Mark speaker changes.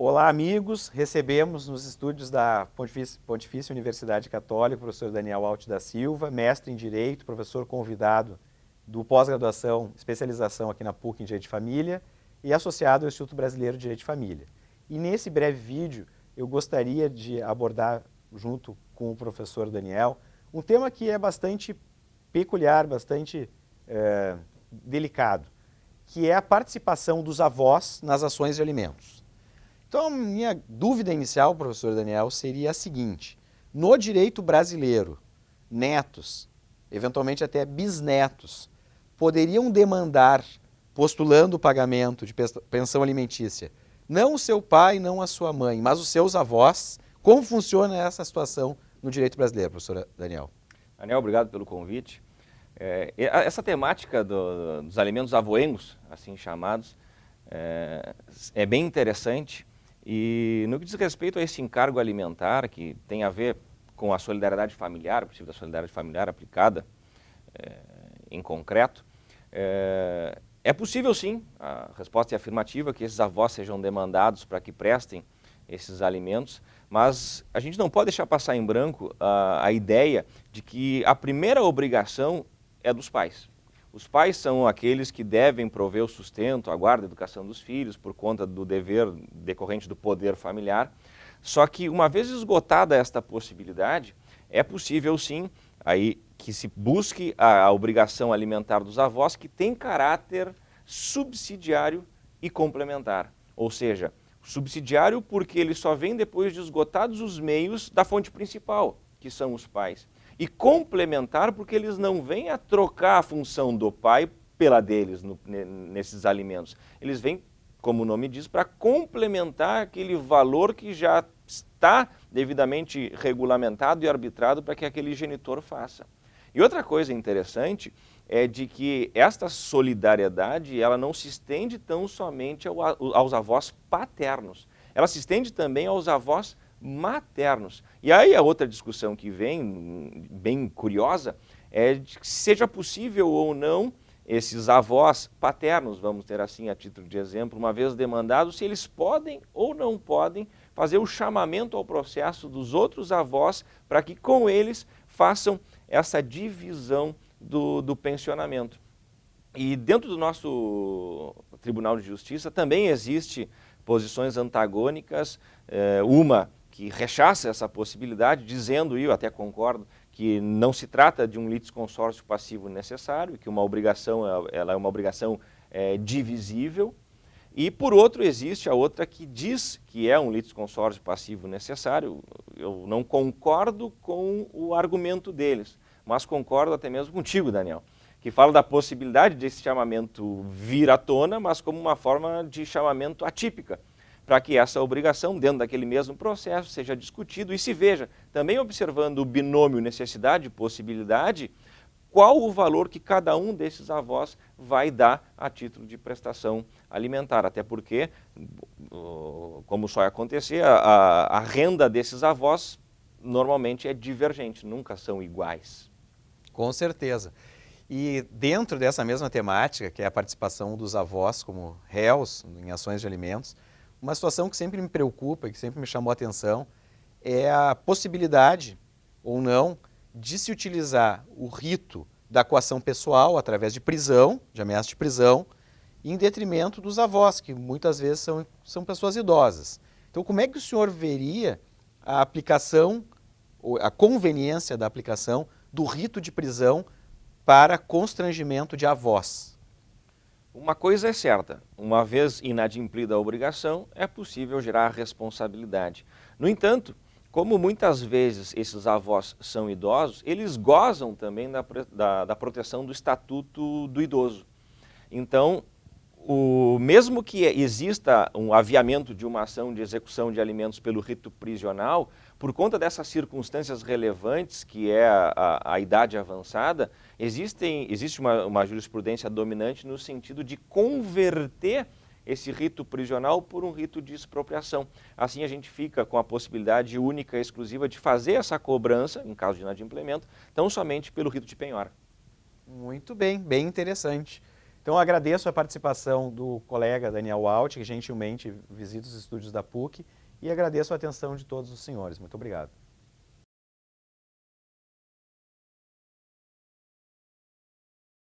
Speaker 1: Olá, amigos. Recebemos nos estúdios da Pontifícia Universidade Católica o professor Daniel Alt da Silva, mestre em Direito, professor convidado do pós-graduação, especialização aqui na PUC em Direito de Família e associado ao Instituto Brasileiro de Direito de Família. E nesse breve vídeo eu gostaria de abordar, junto com o professor Daniel, um tema que é bastante peculiar, bastante delicado, que é a participação dos avós nas ações de alimentos. Então, a minha dúvida inicial, professor Daniel, seria a seguinte: no direito brasileiro, netos, eventualmente até bisnetos, poderiam demandar, postulando o pagamento de pensão alimentícia, não o seu pai, não a sua mãe, mas os seus avós? Como funciona essa situação no direito brasileiro, professor Daniel?
Speaker 2: Daniel, obrigado pelo convite. Essa temática dos alimentos avoengos, assim chamados, é bem interessante. E no que diz respeito a esse encargo alimentar, que tem a ver com a solidariedade familiar, o princípio da solidariedade familiar aplicada em concreto, é possível sim, a resposta é afirmativa, que esses avós sejam demandados para que prestem esses alimentos, mas a gente não pode deixar passar em branco a ideia de que a primeira obrigação é dos pais. Os pais são aqueles que devem prover o sustento, a guarda, a educação dos filhos, por conta do dever decorrente do poder familiar. Só que, uma vez esgotada esta possibilidade, é possível sim aí que se busque a obrigação alimentar dos avós, que tem caráter subsidiário e complementar. Ou seja, subsidiário porque ele só vem depois de esgotados os meios da fonte principal, que são os pais. E complementar porque eles não vêm a trocar a função do pai pela deles nesses alimentos. Eles vêm, como o nome diz, para complementar aquele valor que já está devidamente regulamentado e arbitrado para que aquele genitor faça. E outra coisa interessante é de que esta solidariedade ela não se estende tão somente aos avós paternos, ela se estende também aos avós maternos. E aí a outra discussão que vem, bem curiosa, é de que seja possível ou não esses avós paternos, vamos ter assim a título de exemplo, uma vez demandados, se eles podem ou não podem fazer o chamamento ao processo dos outros avós para que com eles façam essa divisão do pensionamento. E dentro do nosso Tribunal de Justiça também existe posições antagônicas, uma que rechaça essa possibilidade, dizendo, e eu até concordo, que não se trata de um litisconsórcio passivo necessário, que uma obrigação ela é uma obrigação divisível. E, por outro, existe a outra que diz que é um litisconsórcio passivo necessário. Eu não concordo com o argumento deles, mas concordo até mesmo contigo, Daniel, que fala da possibilidade desse chamamento vir à tona, mas como uma forma de chamamento atípica, para que essa obrigação, dentro daquele mesmo processo, seja discutido e se veja, também observando o binômio necessidade e possibilidade, qual o valor que cada um desses avós vai dar a título de prestação alimentar. Até porque, como só vai acontecer, a renda desses avós normalmente é divergente, nunca são iguais.
Speaker 1: Com certeza. E dentro dessa mesma temática, que é a participação dos avós como réus em ações de alimentos, uma situação que sempre me preocupa, que sempre me chamou a atenção, é a possibilidade, ou não, de se utilizar o rito da coação pessoal através de prisão, de ameaça de prisão, em detrimento dos avós, que muitas vezes são pessoas idosas. Então, como é que o senhor veria a aplicação, a conveniência da aplicação do rito de prisão para constrangimento de avós?
Speaker 2: Uma coisa é certa, uma vez inadimplida a obrigação, é possível gerar responsabilidade. No entanto, como muitas vezes esses avós são idosos, eles gozam também da proteção do Estatuto do Idoso. Então, mesmo que exista um aviamento de uma ação de execução de alimentos pelo rito prisional, por conta dessas circunstâncias relevantes, que é a idade avançada, existe uma jurisprudência dominante no sentido de converter esse rito prisional por um rito de expropriação. Assim a gente fica com a possibilidade única e exclusiva de fazer essa cobrança, em caso de inadimplemento, tão somente pelo rito de penhora.
Speaker 1: Muito bem, bem interessante. Então, agradeço a participação do colega Daniel Alt, que gentilmente visita os estúdios da PUC, e agradeço a atenção de todos os senhores. Muito obrigado.